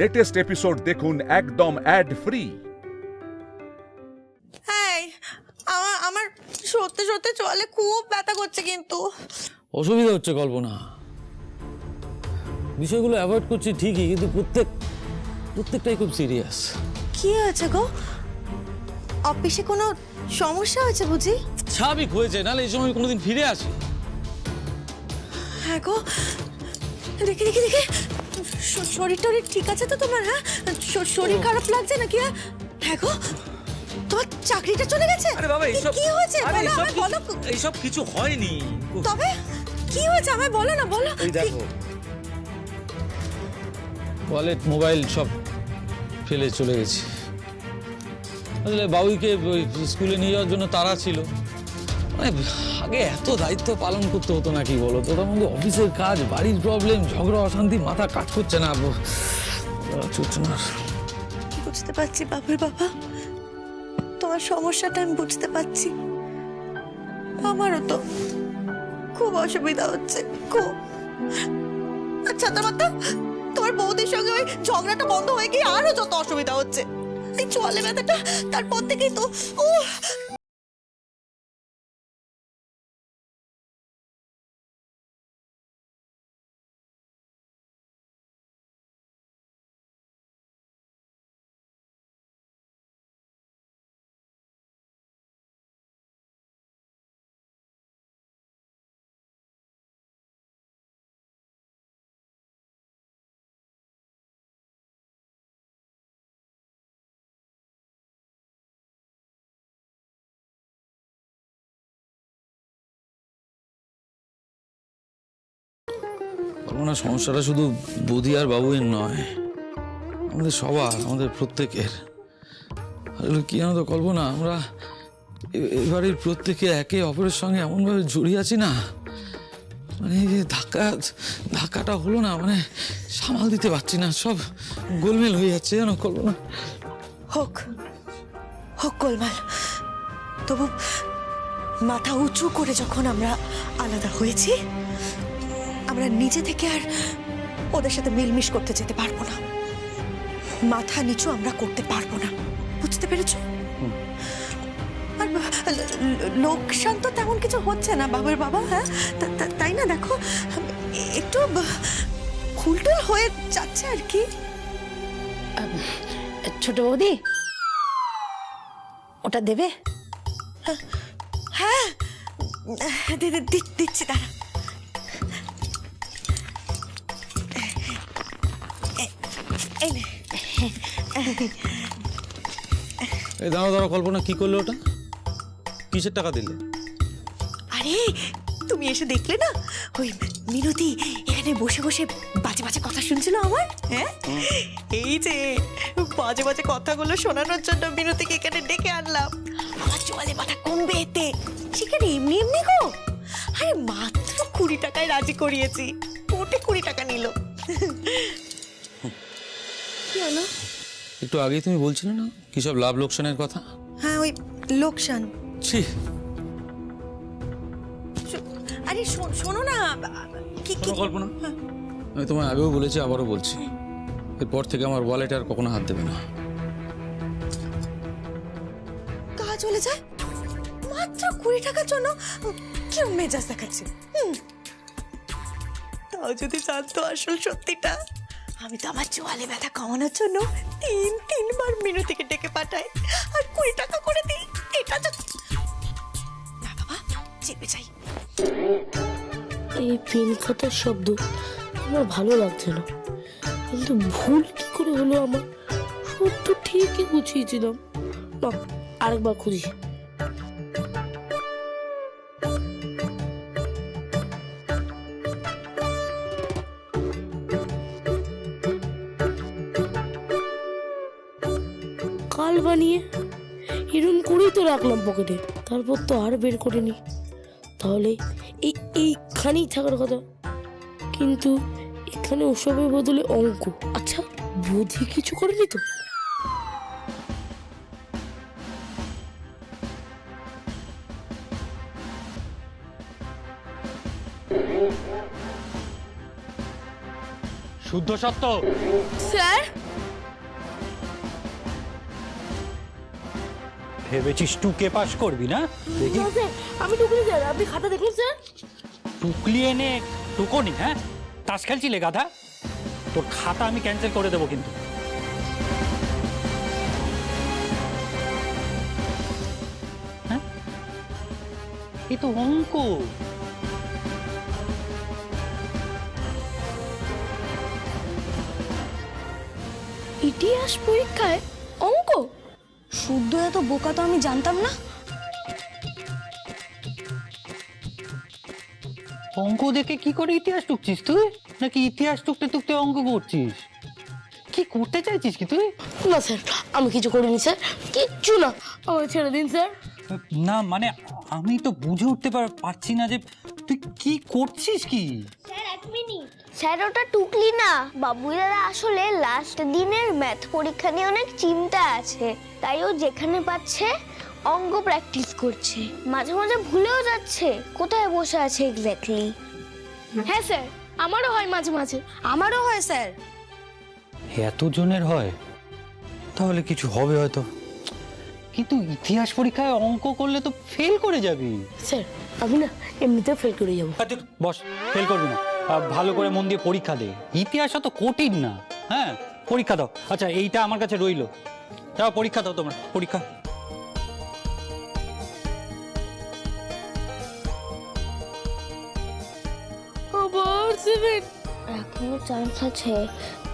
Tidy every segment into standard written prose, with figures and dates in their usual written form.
Latest episode দেখুন একদম add free. হ্যাঁ, আমার সত্যি সত্যি চলে খুব ব্যথা করছে, কিন্তু অসুবিধা হচ্ছে কল্পনা। বিষয়গুলো অ্যাভয়েড করছি ঠিকই, কিন্তু প্রত্যেকটাই খুব সিরিয়াস। কি হয়েছে গো? অফিসে কোনো সমস্যা হয়েছে বুঝি? স্বাভাবিক হয়েছে, নাহলে এই সময় কোনোদিন ফিরে আসি? হ্যাঁ গো, দেখে শরীর টরীর ঠিক আছে তো তোমার? হ্যাঁ, শরীর খারাপ লাগছে নাকি? হ্যাঁ গো, তোমার চাকরিটা চলে গেছে? আরে বাবা, এইসব কি হয়েছে বলো। এইসব কিছু হয়নি। তবে কি হয়েছে আমায় বলো না, বলো। এই দেখো, ওয়ালেট মোবাইল সব ফেলে চলে গেছি। আসলে বাবুইকে স্কুলে নিয়ে যাওয়ার জন্য তাড়া ছিল। মানে আগে এত দায়িত্ব পালন করতে হতো নাকি বলো তো? তার মধ্যে অফিসের কাজ, বাড়ির প্রবলেম, ঝগড়া, অশান্তি, মাথা কাজ করছে না। চলছে না। বুঝতে পারছি বাবুর বাবা, তোমার সমস্যাটা আমি বুঝতে পারছি। আমারও তো খুব অসুবিধা হচ্ছে, খুব। আচ্ছা তোমার বৌদির সঙ্গে ওই ঝগড়াটা বন্ধ হয়ে গিয়ে আরো যত অসুবিধা হচ্ছে। এই চলে ব্যথাটা তারপর থেকেই তো কল্পনা, সমস্যাটা শুধু বৌদি আর বাবুয়ের নয়, আমাদের সবার, আমাদের প্রত্যেকের। আসলে কি জানো তো কল্পনা, আমরা এবারের প্রত্যেকে একে অপরের সঙ্গে এমনভাবে জড়িয়ে আছি না, মানে এই যে ধাক্কাটা হলো না, মানে সামাল দিতে পারছি না, সব গোলমেল হয়ে যাচ্ছে জানো কল্পনা। হোক গোলমাল, তবু মাথা উঁচু করে যখন আমরা আলাদা হয়েছি, আমরা নিজে থেকে আর ওদের সাথে মিলমিশ করতে যেতে পারবো না। মাথা নিচু আমরা করতে পারবো না, বুঝতে পেরেছো? আর লোকসান তো তেমন কিছু হচ্ছে না বাবুর বাবা। হ্যাঁ, তাই না? দেখো, একটু খুলটুল হয়ে যাচ্ছে আর কি। ছোট বৌদি, ওটা দেবে? হ্যাঁ, দিচ্ছি, দাঁড়া। এই দাঁড়াও কল্পনা, কি করলে ওটা? কিসের টাকা দিলে? আরে তুমি এসে দেখলে না, ওই মিনতি এখানে বসে বসে বাজে বাজে কথা শুনছিল আমার। হ্যাঁ, এই যে বাজে বাজে কথাগুলো শোনানোর জন্য মিনতিকে এখানে ডেকে আনলাম। আমার চলে মাথা কমবে এতে। সেখানে এমনি এমনি গো, আরে মাত্র 20 টাকায় রাজি করিয়েছি। কোটে 20 টাকা নিল। কি হলো? একটু আগেই তুমি বলছিলে না কি সব লাভ লোকসানের কথা? হ্যাঁ, ওই লোকসান। ছি, আরে শোনো না, কি কল্পনা, আমি তোমায় আগেও বলেছি, আবারও বলছি, এরপর থেকে আমার ওয়ালেটে আর কখনো হাত দেবে না। কাজ চলে যায় মাত্র 20 টাকার জন্য, কেউ মেজাজ দেখাচ্ছে। তাও যদি জানতো আসল সত্যিটা, আমি তো আমার চোয়ালে ব্যথা কমানোর জন্য তিনবার মিনতিকে ডেকে পাঠাই আর 20 টাকা করে দিই। এটা তো না বাবা, চেপে যাই। এই পেন খাতার শব্দ আমার ভালো লাগছে না, কিন্তু ভুল কি করে হলো আমার? সব তো ঠিকই গুছিয়েছিলাম। না, আরেকবার খুঁজি। কাল বানিয়ে এরম করেই তো রাখলাম পকেটে, তারপর তো আর বের করিনি। তাহলে এইখানেই থাকার কথা, কিন্তু এখানে ওসবের বদলে অঙ্ক। আচ্ছা, বুদ্ধি কিছু করেনি তো? শুদ্ধ সত্য। স্যার ভেবেছিস টুকে পাস করবি না? দেখি স্যার আমি টুকলি স্যার, আপনি খাতা দেখুন স্যার। টুকলি এনে টুকোনি? হ্যাঁ, তাস খেলছিলে গাধা? তোর খাতা আমি ক্যান্সেল করে দেবো কিন্তু। হ্যাঁ, এ তো অঙ্ক। ইতিহাস পরীক্ষায় অঙ্ক? শুদ্ধ এত বোকা তো আমি জানতাম না। অঙ্ক দেখে কি করে ইতিহাস টুকছিস তুই? নাকি ইতিহাস টুকতে টুকতে অঙ্ক করছিস? কি করতে চাইছিস কি তুই? না স্যার, আমি কিছু করিনি স্যার, কিচ্ছু না, আমাকে ছেড়ে দিন স্যার। না মানে আমি তো বুঝে উঠতে পারছি না যে তুই কি করছিস কি। স্যার এক মিনিট, স্যার ওটা টুকলি না, বাবুই দাদা আসলে লাস্ট দিনের ম্যাথ পরীক্ষা নিয়ে অনেক চিন্তা আছে, তাই ও যেখানে পাচ্ছে অঙ্ক প্র্যাকটিস করছে, মাঝে মাঝে ভুলেও যাচ্ছে কোথায় বসে আছে এক্স্যাক্টলি। হ্যাঁ স্যার, আমারও হয় মাঝে মাঝে। আমারও হয় স্যার। এতজনের হয় তাহলে কিছু হবে হয়তো, কিন্তু ইতিহাস পরীক্ষায় অঙ্ক করলে তো ফেল করে যাবি। স্যার আমি না এমনিতে ফেল করে যাবো। বস, ফেল করবি না, ভালো করে মন দিয়ে পরীক্ষা দে। ইতিহাস অত কঠিন না। হ্যাঁ, পরীক্ষা দাও। আচ্ছা এইটা আমার কাছে রইলো, যাও পরীক্ষা দাও তোমরা, পরীক্ষা। আবার সেভেন। এখনো চান্স আছে,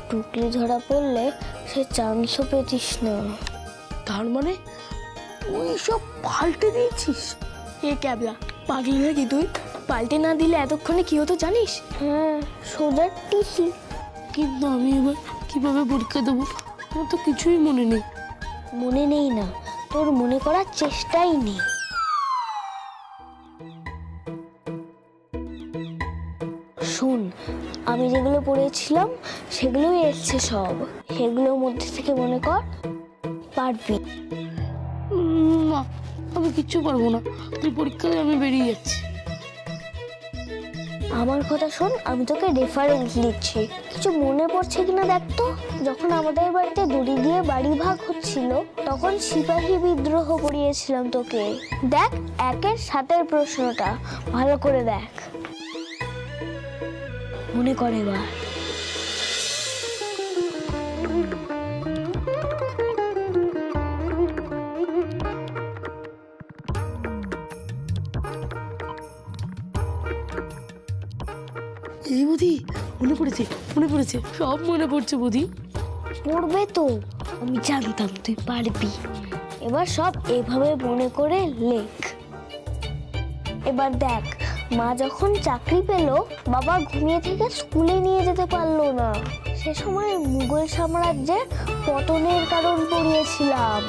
টুকলি ধরা পড়লে সে চান্সও পেতিস না। তার মানে তুই সব পাল্টে দিয়েছিস? এ ক্যাবলা, পাগলি নাকি তুই? পাল্টে না দিলে এতক্ষণে কি হতো জানিস? হ্যাঁ, সোজা টিসি। কিন্তু আমি এবার কিভাবে পরীক্ষা দেবো? আমার তো কিছুই মনে নেই। মনে নেই না, তোর মনে করার চেষ্টাই নেই। শোন, আমি যেগুলো পড়েছিলাম সেগুলোই এসছে সব, সেগুলোর মধ্যে থেকে মনে কর, পারবি। না, আমি কিচ্ছু পারবো না, তুই পরীক্ষা দিয়ে আমি বেরিয়ে যাচ্ছি। আমার কথা শোন, আমি তোকে রেফারেন্স দিচ্ছি, কিছু মনে পড়ছে কিনা দেখ তো। যখন আমাদের বাড়িতে দড়ি দিয়ে বাড়ি ভাগ হচ্ছিল তখন সিপাহী বিদ্রোহ করিয়েছিলাম তোকে। দেখ 1-এর 7-এর প্রশ্নটা ভালো করে দেখ, মনে করে এবার। এই বুধি, মনে পড়েছে, মনে পড়েছে, সব মনে পড়ছে বুধি। পড়বে তো, আমি জানতাম তুই পারবি। এবার সব এভাবে মনে করে লেখ। এবার দেখ, মা যখন চাকরি পেল বাবা ঘুমিয়ে থেকে স্কুলে নিয়ে যেতে পারলো না, সে সময় মুঘল সাম্রাজ্যের পতনের কারণ পড়িয়েছিলাম।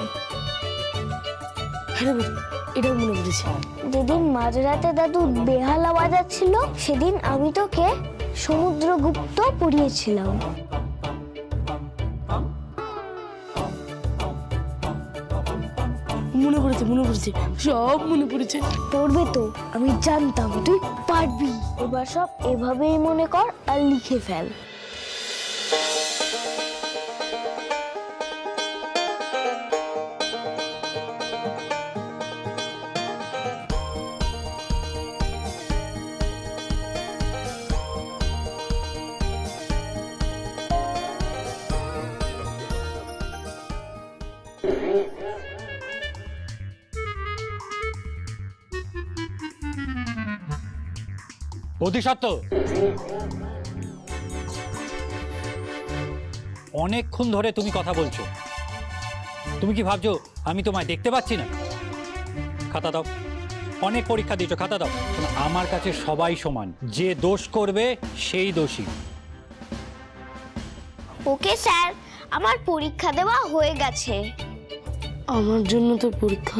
হ্যাঁ বুধি, এটাও মনে পড়েছে। যেদিন মাঝরাতে দাদু বেহালা বাজাচ্ছিল সেদিন আমি তোকে সমুদ্রগুপ্ত পড়িয়েছিলাম। মনে পড়েছে, মনে পড়েছে, সব মনে পড়েছে। পড়বে তো, আমি জানতাম তুই পারবি। এবার সব এভাবেই মনে কর আর লিখে ফেল। বোধিসত্ত্ব, অনেকক্ষণ ধরে তুমি কথা বলছো, তুমি কি ভাবছো আমি তোমায় দেখতে পাচ্ছি না? খাতা দাও, অনেক পরীক্ষা দিয়েছো, খাতা দাও। আমার কাছে সবাই সমান, যে দোষ করবে সেই দোষী। ওকে স্যার, আমার পরীক্ষা দেওয়া হয়ে গেছে। আমার জন্য তো পরীক্ষা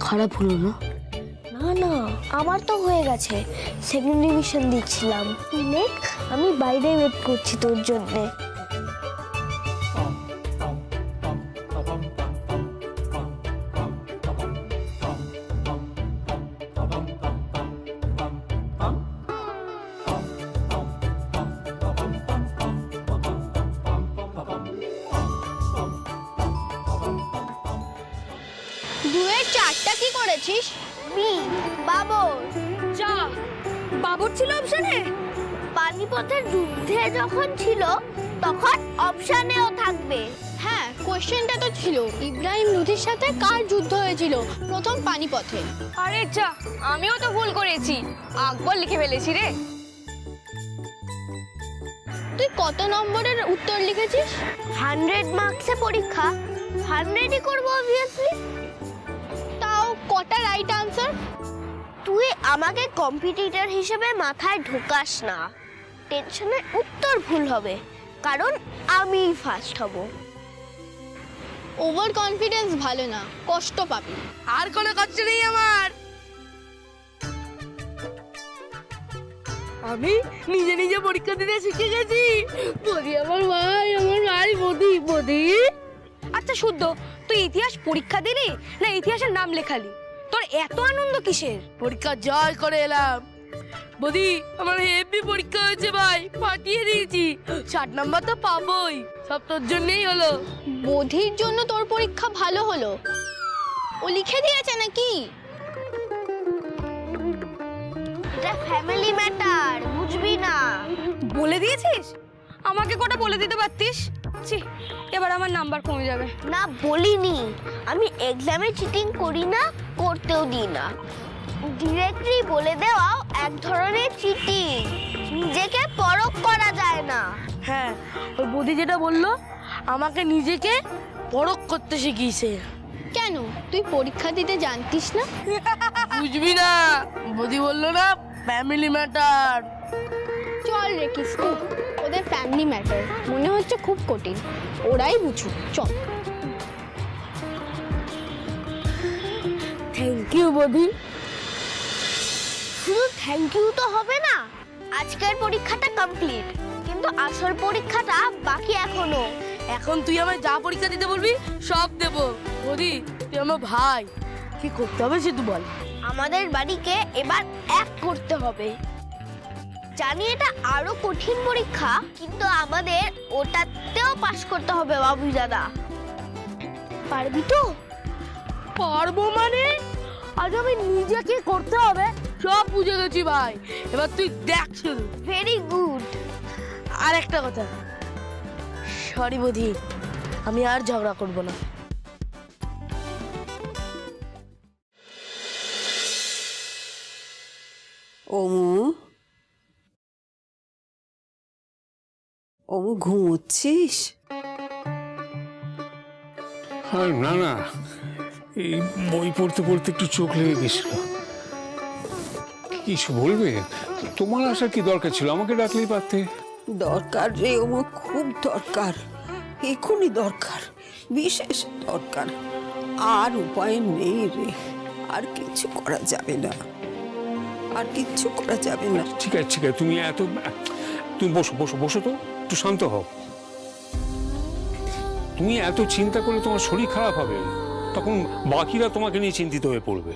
খারাপ হলো না? না না, আমার তো হয়ে গেছে, সেকেন্ড ডিভিশন দিচ্ছিলাম। লেখ, আমি বাইরে ওয়েট করছি তোর জন্যে। দুয়ের চারটা কি করেছিস? বি বাবর। যা বাবর ছিল অপশনে। পানিপথের যুদ্ধে যখন ছিল তখন অপশনেও থাকবে। হ্যাঁ, কোশ্চেনটা তো ছিল ইব্রাহিম লোধির সাথে কার যুদ্ধ হয়েছিল প্রথম পানিপথে। আরে যা, আমিও তো ভুল করেছি, আকবর লিখে ফেলেছি রে। তুই কত নম্বরের উত্তর লিখেছিস? 100 মার্কসে পরীক্ষা, 100ই করবো অবভিয়াসলি। তাও কটা রাইট আনসার? তুই আমাকে কম্পিটিটর হিসেবে মাথায় ঢোকাস না। টেনশনে উত্তর ভুল হবে, কারণ আমি ফার্স্ট হব। ওভার কনফিডেন্স ভালো না, কষ্ট পাবি। আর কোনো কষ্ট নেই আমার। আমি নিজে নিজে পরীক্ষা দিতে শিখে গেছি। বদি আমার ভাই বদি বদি। আচ্ছা শুদ্ধ, তুই ইতিহাস পরীক্ষা দিলি না ইতিহাসের নাম লেখালি? তোর এত আনন্দ কিসের? পরীক্ষা জয় করে এলাম। বদি আমার হেভি পরীক্ষা হয়েছে ভাই, পাঠিয়ে দিয়েছি। 60 নাম্বার তো পাবোই, সব তোর জন্যই হলো। বোধির জন্য তোর পরীক্ষা ভালো হলো? ও লিখে দিয়েছে নাকি? এটা ফ্যামিলি ম্যাটার, বুঝবি না? বলে দিয়েছিস? আমাকে কটা বলে দিতে পারতিস। ছি, এবার আমার নাম্বার কমে যাবে। না বলিনি, আমি এক্সামে চিটিং করি না, করতেও দিই না। ডিরেক্টলি বলে দেওয়াও এক ধরনের চিটিং, নিজেকে পরখ করা যায় না। হ্যাঁ, ওই বদি যেটা বললো, আমাকে নিজেকে পরখ করতে শিখিয়েছে। কেন, তুই পরীক্ষা দিতে জানতিস না? বুঝবি না, বদি বললো না ফ্যামিলি ম্যাটার। চল রে কিস্কু, ওদের ফ্যামিলি ম্যাটার মনে হচ্ছে খুব কঠিন, ওরাই বুঝুক। চল। থ্যাংক ইউ বদি। শুধু থ্যাংক ইউ তো হবে না, আজকের পরীক্ষাটা কমপ্লিট, কিন্তু আসল পরীক্ষাটা বাকি এখনো। এখন তুই আমায় যা পরীক্ষা দিতে বলবি সব দেব। বদি তুই আমার ভাই, কি করতে হবে সে তুই বল। আমাদের বাড়িকে এবার এক করতে হবে। জানি এটা আরো কঠিন পরীক্ষা, কিন্তু আমাদের ওটাতেও পাশ করতে হবে বাবু দাদা। পারবি তো? পারবো মানে? আজ আমি নিজেকে করতে হবে, সব বুঝে গেছি ভাই। এবার তুই দেখ শুধু। Very good. আর একটা কথা, সরি বদি, আমি আর ঝগড়া করবো না। ওমু ঘুমোচ্ছিস? আর না না, এই বই পড়তে পড়তে একটু চোখ লেগে গেছিল। কিছু বলবে? তোমার আসার কি দরকার ছিল? আমাকে ডাকলেই পারতে। দরকার রে ওমু, খুব দরকার, এখনই দরকার, বিশেষ দরকার। আর উপায় নেই রে, আর কিছু করা যাবে না, আর কিচ্ছু করা যাবে না। ঠিক আছে ঠিক আছে, তুমি বসো বসো বসো তো, একটু শান্ত হও। তুমি এত চিন্তা করলে তোমার শরীর খারাপ হবে, তখন বাকিরা তোমাকে নিয়ে চিন্তিত হয়ে পড়বে।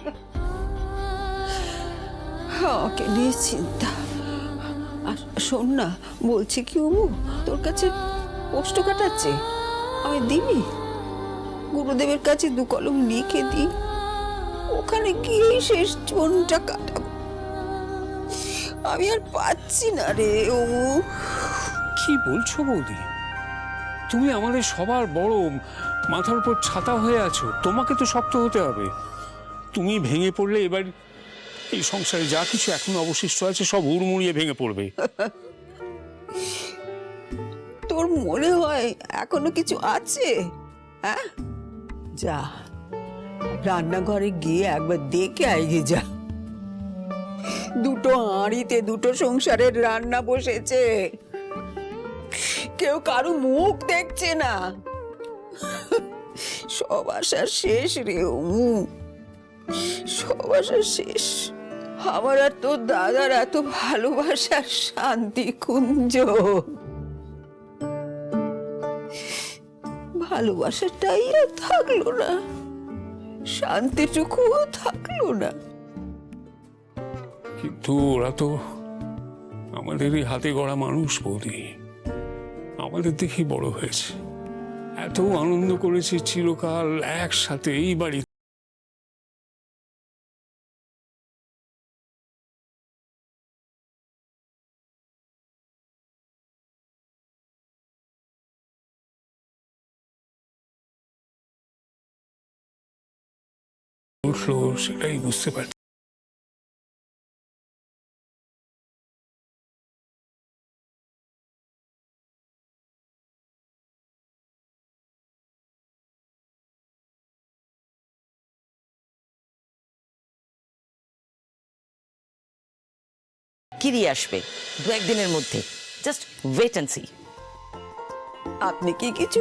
আমাকে নিয়ে চিন্তা? আর শোন না, বলছি কি ওমু, তোর কাছে পোস্ট কাটাচ্ছে, আমি দিবি? গুরুদেবের কাছে 2 কলম লিখে দিই, ওখানে গিয়ে শেষ জীবনটা কাটাবো। আমি আর পাচ্ছি না রে ওমু। কি বলছো বৌদি? তুমি আমাদের সবার বড়, মাথার উপর ছাতা হয়ে আছো, তোমাকে তো শক্ত হতে হবে। তুমি ভেঙে পড়লে এবার এই সংসারে যা কিছু এখন অবশিষ্ট আছে সব হুড়মুড়িয়ে ভেঙে পড়বে। তোর মনে হয় এখনো কিছু আছে? হ্যাঁ, যা রান্নাঘরে গিয়ে একবার দেখে আইগে যা। 2 হাঁড়িতে 2 সংসারের রান্না বসেছে, কেউ কারো মুখ দেখছে না। সব আশা শেষ রে ওমু, সব আশা শেষ। আমার আর তোর দাদার এত ভালোবাসার শান্তি কুঞ্জ, ভালোবাসাটাই আর থাকলো না, শান্তিটুকু থাকলো না। কিন্তু ওরা তো আমাদেরই হাতে গড়া মানুষ বৌদি, আমাদের দেখেই বড় হয়েছে, এত আনন্দ করেছি চিরকাল একসাথে এই বাড়ি। উঠলো সেটাই বুঝতে পারছি। কিরি আসবে 2-1 দিনের মধ্যে, জাস্ট ওয়েট অ্যান্ড সি। আপনি কি কিছু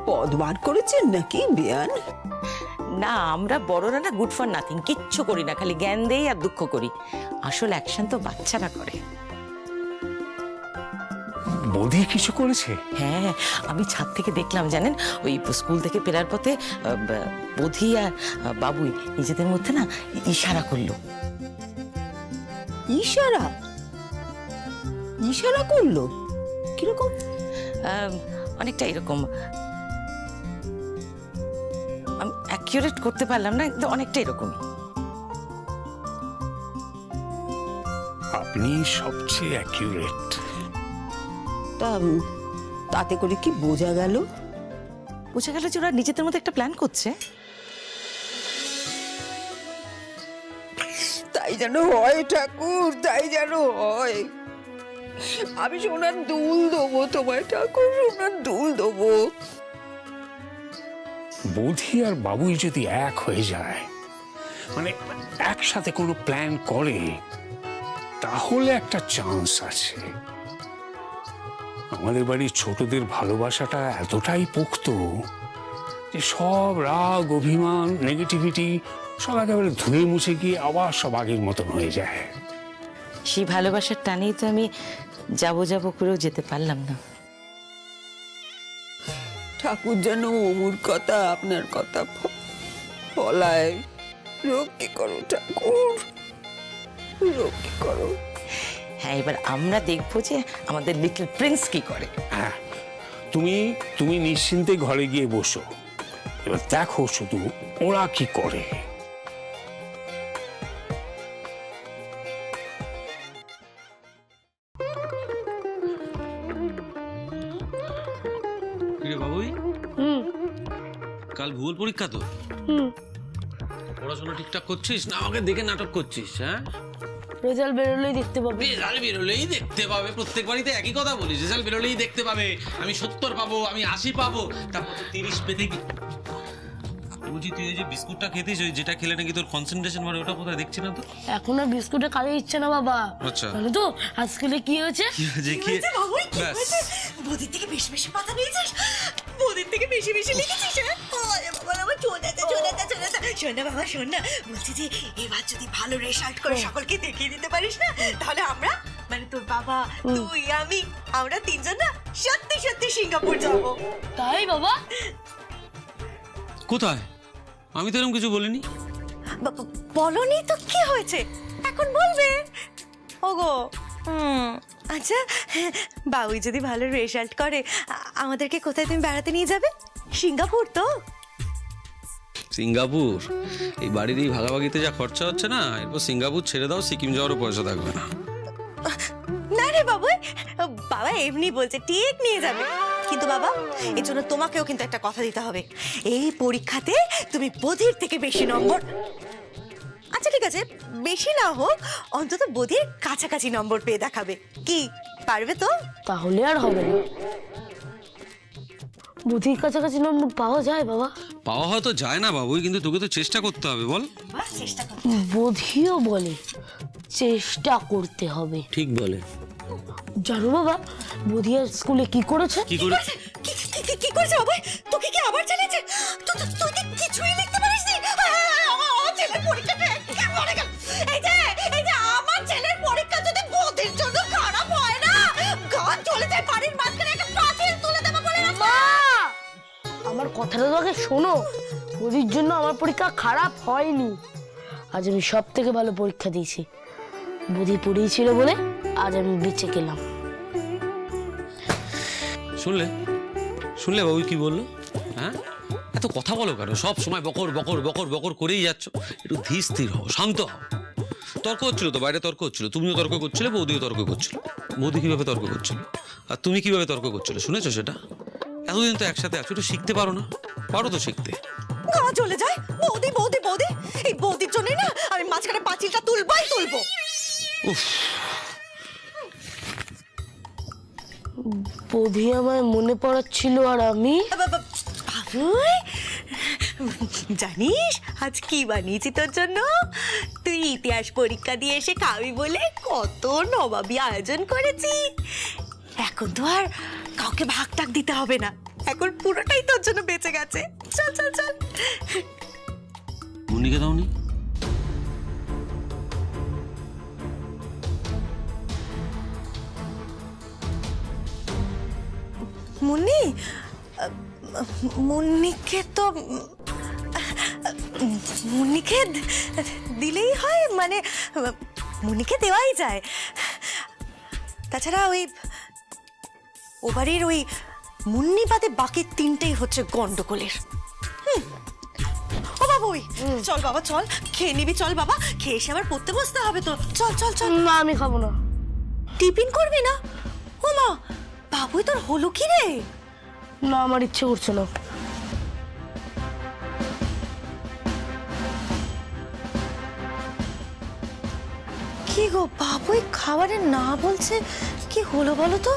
পদ বার করেছেন নাকি বিয়ান? না, আমরা বড়রা না গুড ফর নাথিং, কিচ্ছু করি না, খালি জ্ঞান দেই আর দুঃখ করি। আসল অ্যাকশন তো বাচ্চারা করে। বৌদি কিছু করেছে? হ্যাঁ, আমি ছাদ থেকে দেখলাম জানেন, ওই স্কুল থেকে ফেরার পথে বধি আর বাবুই নিজেদের মধ্যে না ইশারা করলো। ইশারা? ইশারা করলো কিরকম? অনেকটা এরকম, আমি অ্যাকিউরেট করতে পারলাম না, কিন্তু অনেকটা এরকমই। আপনি সবচেয়ে অ্যাকিউরেট। তাতে করে কি বোঝা গেল? বোঝা গেল যে ওরা নিজেদের মধ্যে একটা প্ল্যান করছে। তাই যেন হয় ঠাকুর, তাই যেন হয়। আমি সোনার দুল দেবো তোমায় ঠাকুর, সোনার দুল দেবো। বৌদি আর বাবুই যদি এক হয়ে যায়, মানে একসাথে কোনো প্ল্যান করে, তাহলে একটা চান্স আছে। আমাদের বাড়ির ছোটদের ভালোবাসাটা এতটাই পোক্ত যে সব রাগ, অভিমান, নেগেটিভিটি সব একেবারে ধুয়ে মুছে গিয়ে আবার সব আগের মতন হয়ে যায়। সেই ভালোবাসার টানেই তো আমি যাবো যাবো করেও যেতে পারলাম না। ঠাকুর যেন অমুর কথা আপনার কথা ফলায়। রক্ষে করো ঠাকুর, রক্ষে করো। হ্যাঁ, এবার আমরা দেখবো যে আমাদের লিটল প্রিন্স কি করে। হ্যাঁ, তুমি নিশ্চিন্তে ঘরে গিয়ে বসো, এবার দেখো শুধু ওরা কি করে। বাবুই, কাল ভূগোল পরীক্ষা তো, পড়াশোনা ঠিকঠাক করছিস না আমাকে দেখে নাটক করছিস? হ্যাঁ, রেজাল্ট বেরোলেই দেখতে পাবে। রেজাল্ট বেরোলেই দেখতে পাবে, প্রত্যেক বাড়িতে একই কথা বলিস, রেজাল্ট বেরোলেই দেখতে পাবে। আমি 70 পাবো, আমি 80 পাবো, তারপর 30 পেতে কি বলছি? তুই ওই যে বিস্কুটটা খেতিস, ওই যেটা খেলে নাকি তোর কনসেন্ট্রেশন বাড়ে, ওটা কোথায় দেখছি না তো? এখন আর বিস্কুটে খাওয়া ইচ্ছে না বাবা। আচ্ছা, জানো তো আজকালে কি হয়েছে? বদির থেকে বেশি বেশি পাতা পেয়েছিস, বদির থেকে বেশি বেশি লিখেছিস। শোন না বাবা, শোন না, বলছি যে এবার যদি ভালো রেজাল্ট করে সকলকে দেখিয়ে দিতে পারিস না, তাহলে আমরা, মানে তোর বাবা, তুই, আমি, আমরা 3 জন না সত্যি সত্যি সিঙ্গাপুর যাবো। তাই বাবা? কোথায়? আমি তো এরকম কিছু বলিনি। বলনি তো কি হয়েছে, এখন বলবে। ওগো, আচ্ছা, বাবুই যদি ভালো রেজাল্ট করে আমাদেরকে কোথায় তুমি বেড়াতে নিয়ে যাবে? সিঙ্গাপুর তো? সিঙ্গাপুর? এই বাড়ির এই ভাগাভাগিতে যা খরচা হচ্ছে না, এরপর সিঙ্গাপুর ছেড়ে দাও, সিকিম যাওয়ারও পয়সা থাকবে না। না রে বাবু, বাবা এমনি বলছে, ঠিক নিয়ে যাবে। কিন্তু বাবা, এর জন্য তোমাকেও কিন্তু একটা কথা দিতে হবে। এই পরীক্ষাতে তুমি বধির থেকে বেশি নম্বর, আচ্ছা ঠিক আছে বেশি না হোক, অন্তত বধির কাছাকাছি নম্বর পেয়ে দেখাবে। কি পারবে তো? তাহলে আর হবে না। বুদ্ধির কাছাকাছি নম্বর পাওয়া যায় বাবা? পাওয়া হয়তো যায় না বাবুই, কিন্তু তোকে তো চেষ্টা করতে হবে, বল। বোধিও বলে চেষ্টা করতে হবে। ঠিক বলে। জানো বাবা, বোধিয়া স্কুলে কি করেছে? কি করেছে? কি করেছে বাবা? তোকে কি আবার চালিয়েছে? তুই কি কিছুই লিখতে পারিস নি? ছেলের পরীক্ষাটা একেবারে পড়ে গেল। এই যে আমার ছেলের পরীক্ষা যদি বোধির জন্য খারাপ হয় না, গান চলে যায় বাড়ির মাঝখানে, একটা পাঁচিল তুলে দেবো বলে। মা, আমার কথাটা তো আগে শোনো। বোধির জন্য আমার পরীক্ষা খারাপ হয়নি, আজ আমি সব থেকে ভালো পরীক্ষা দিয়েছি। বুদ্ধি পড়িয়েছিল বলে আজ আমি বেঁচে গেলাম। শুনলে বাবু কি বললো? হ্যাঁ, এত কথা বলো কেন? সব সময় বকর বকর বকর বকর করেই যাচ্ছ। একটু ধীর স্থির হও, শান্ত হও। তর্ক হচ্ছিল তো, বাইরে তর্ক হচ্ছিল, তুমিও তর্ক করছিলে, বৌদিও তর্ক করছিল। বৌদি কিভাবে তর্ক করছিল আর তুমি কিভাবে তর্ক করছিলে শুনেছো সেটা? এতদিন তো একসাথে আছো, একটু শিখতে পারো না? পারো তো শিখতে। গান চলে যায়। বৌদি বৌদি বৌদি, এই বৌদির জন্য না আমি মাঝখানে পাঁচিলটা তুলবই তুলবো। বৌদি আমায় মনে পড়াচ্ছিল আর আমি বাবুই, জানিস আজ কি বানিয়েছি তোর জন্য? তুই ইতিহাস পরীক্ষা দিয়ে এসে খাবি বলে কত নবাবী আয়োজন করেছি। এখন তো আর কাউকে ভাগ টাক দিতে হবে না, এখন পুরোটাই তোর জন্য বেঁচে গেছে। চল চল চল। মুন্নিকে দাওনি? মুন্নি, মুন্নিকে তো মুন্নিকে দিলেই হয়, মানে মুন্নিকে দেওয়াই যায়। তাছাড়া ওই ও বাড়ির ওই মুন্নি বাদে বাকি তিনটেই হচ্ছে গন্ডগোলের। ও বাবুই, চল বাবা চল, খেয়ে নিবি, চল বাবা, খেয়ে এসে আবার পড়তে বসতে হবে তো। চল চল চল। না আমি খাবো না। টিফিন করবি না? ও মা, বাবুই তোর হলো কি রে? না আমার ইচ্ছে করছে না। কি গো, বাবুই খাবারে না বলছে, কি হলো বলো তো?